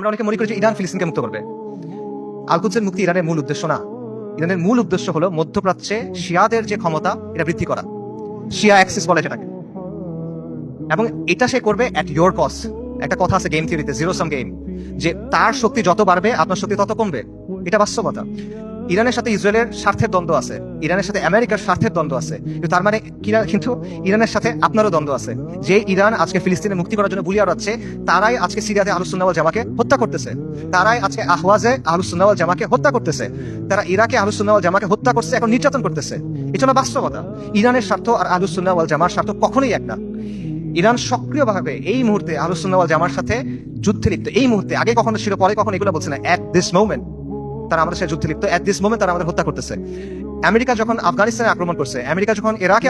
আমরা অনেকে মনে করি যে ইরান ফিলিস্তিনকে মুক্ত করবে। আল কুদসের মুক্তি ইরানের মূল উদ্দেশ্য না। ইরানের মূল উদ্দেশ্য হলো মধ্যপ্রাচ্যে শিয়াদের যে ক্ষমতা এটা বৃদ্ধি করা, শিয়া অ্যাক্সিস বলে যেটাকে, এবং এটা সে করবে অ্যাট ইয়োর কস্ট। একটা কথা আছে গেম থিওরিতে, জিরো সাম গেম, যে তার শক্তি যত বাড়বে আপনার শক্তি তত কমবে। এটা বাস্তবতা। ইরানের সাথে ইসরায়েলের স্বার্থের দ্বন্দ্ব আছে, ইরানের সাথে আমেরিকার স্বার্থের দ্বন্দ্ব আছে, কিন্তু তার মানে কিন্তু ইরানের সাথে আপনারও দ্বন্দ্ব আছে। যে ইরান আজকে ফিলিস্তিনে মুক্তি করার জন্য বুলিয়ে উড়াচ্ছে, তারাই আজকে সিরিয়াতে আহলুস সুন্নাহ ওয়াল জামাকে হত্যা করতেছে, তারাই আজকে আহওয়াজে আহলুস সুন্নাহ ওয়াল জামাকে হত্যা করতেছে, তারা ইরাকে আহলুস সুন্নাহ ওয়াল জামাকে হত্যা করছে, এখন নির্যাতন করতেছে। এটা হলো বাস্তবতা। ইরানের স্বার্থ আর আহলুস সুন্নাহ ওয়াল জামার স্বার্থ কখনোই এক না। ইরান সক্রিয়ভাবে এই মুহূর্তে আহলুস সুন্নাহ ওয়াল জামার সাথে যুদ্ধে লিপ্ত। এই মুহূর্তে, আগে কখনো ছিল, পরে কখনো এগুলো বলছে না, এট দিস মোমেন্ট তারা আমাদের সাথে যুদ্ধে লিপ্ত। এট দিস মোমেন্ট তারা আমাদের হত্যা করতেছে। আমেরিকা যখন আফগানিস্তানে আক্রমণ করছে, আমেরিকা যখন ইরাকে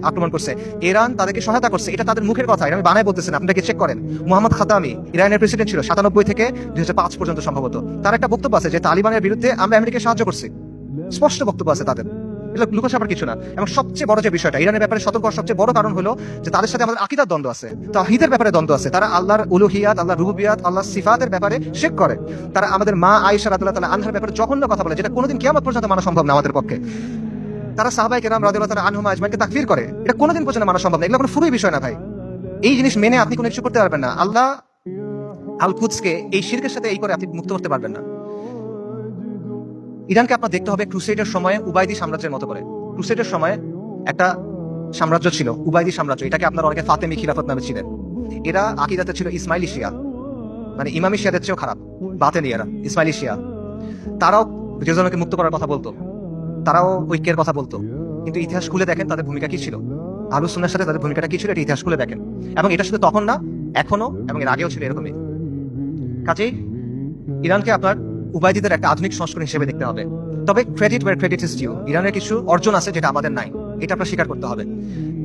আক্রমণ করছে, ইরান তাদেরকে সহায়তা করছে। এটা তাদের মুখের কথা, এটা আমি বানায় বলতেছি না, আপনাকে চেক করেন। মোহাম্মদ খাতামি ইরানের প্রেসিডেন্ট ছিল 97 থেকে 2005 পর্যন্ত সম্ভবত। তার একটা বক্তব্য আছে যে তালিবানের বিরুদ্ধে আমরা আমেরিকাকে সাহায্য করছি। স্পষ্ট বক্তব্য আছে তাদের, এটা লুকোছাপার কিছু না। এবং সবচেয়ে বড় যে বিষয়টা, ইরানের ব্যাপারে সতর্ক হওয়ার সবচেয়ে বড় কারণ হলো যে তাদের সাথে আমাদের আকীদার দ্বন্দ্ব আছে, তাওহীদের ব্যাপারে দ্বন্দ্ব আছে। তারা আল্লাহর উলুহিয়াত, আল্লাহর রুবুবিয়াত, আল্লাহর সিফাতের ব্যাপারে শিরক করে। তারা আমাদের মা আয়েশা রাদিয়াল্লাহু তাআলা আনহার ব্যাপারে জঘন্য কথা বলে, যেটা কোনোদিন কিয়ামত পর্যন্ত মানা সম্ভব না আমাদের পক্ষে। তারা সাহাবায়ে কেরাম রাদিয়াল্লাহু তাআলা আনহুম আজমাইনকে তাকফির করে, এটা কোনোদিন পর্যন্ত মানা সম্ভব না। এগুলো কোনো ফুরুই বিষয় না ভাই। এই জিনিস মেনে আপনি কোনো কিছু করতে পারবেন না। আল্লাহ আল কুদসকে এই শিরকের সাথে এই করে আপনি মুক্ত করতে পারবেন না। ইরানকে আপনার দেখতে হবে ক্রুসেডের সময়ে উবাইদি সাম্রাজ্যের মতো করে। ক্রুসেডের সময় একটা সাম্রাজ্য ছিল, উবাইদি সাম্রাজ্য। এটাকে আপনার অনেকে ফাতেমি খিলাফত নামে ছিলেন। এরা আকীদাতে ছিল ইসমাইলি শিয়া, মানে ইমামি শিয়াদের চেয়েও খারাপ, বাতেনিয়ারা ইসমাইলি শিয়া। তারাও জেরুজালেমকে মুক্ত করার কথা বলতো, তারাও ঐক্যের কথা বলতো, কিন্তু ইতিহাস খুলে দেখেন তাদের ভূমিকা কি ছিল, আহলুস সুন্নাহর সাথে তাদের ভূমিকাটা কি ছিল, এটা ইতিহাস খুলে দেখেন। এবং এটা শুধু তখন না, এখনো এবং এর আগেও ছিল এরকমই। কাজেই ইরানকে আপনার উবাইদিদের একটা আধুনিক সংস্করণ হিসেবে দেখতে হবে। তবে credit where credit is due, ইরানের কিছু অর্জন আছে যেটা আমাদের নাই, এটা আপনার স্বীকার করতে হবে।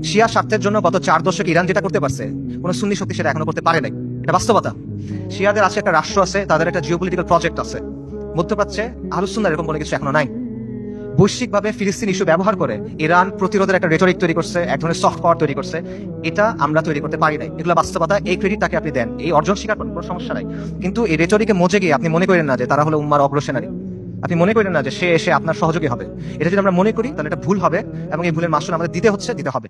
শিয়া স্বার্থের জন্য গত 4 দশকে ইরান যেটা করতে পারছে, কোনো সুন্নি শক্তি সেটা এখনো করতে পারে নাই, এটা বাস্তবতা। শিয়াদের আছে একটা রাষ্ট্র আছে, তাদের একটা জিওপলিটিক্যাল প্রজেক্ট আছে। মধ্যপ্রাচ্যে আহলুস সুন্নাহর এরকম কোনো কিছু এখনো নাই। বৈশ্বিকভাবে ফিলিস্তিন ইস্যু ব্যবহার করে ইরান প্রতিরোধের একটা রেটরিক তৈরি করছে, এক ধরনের সফট পাওয়ার তৈরি করছে। এটা আমরা তৈরি করতে পারি নাই, এগুলো বাস্তবতা। এই ক্রেডিট তাকে আপনি দেন, এই অর্জন স্বীকার করেন, কোনো সমস্যা নাই। কিন্তু এই রেটরিকে মজে গিয়ে আপনি মনে করেন না যে তারা হলো উম্মার অগ্রসেনারী, আপনি মনে করেন না যে সে এসে আপনার সহযোগী হবে। এটা যদি আমরা মনে করি তাহলে এটা ভুল হবে, এবং এই ভুলের মাসুল আমাদের দিতে হবে।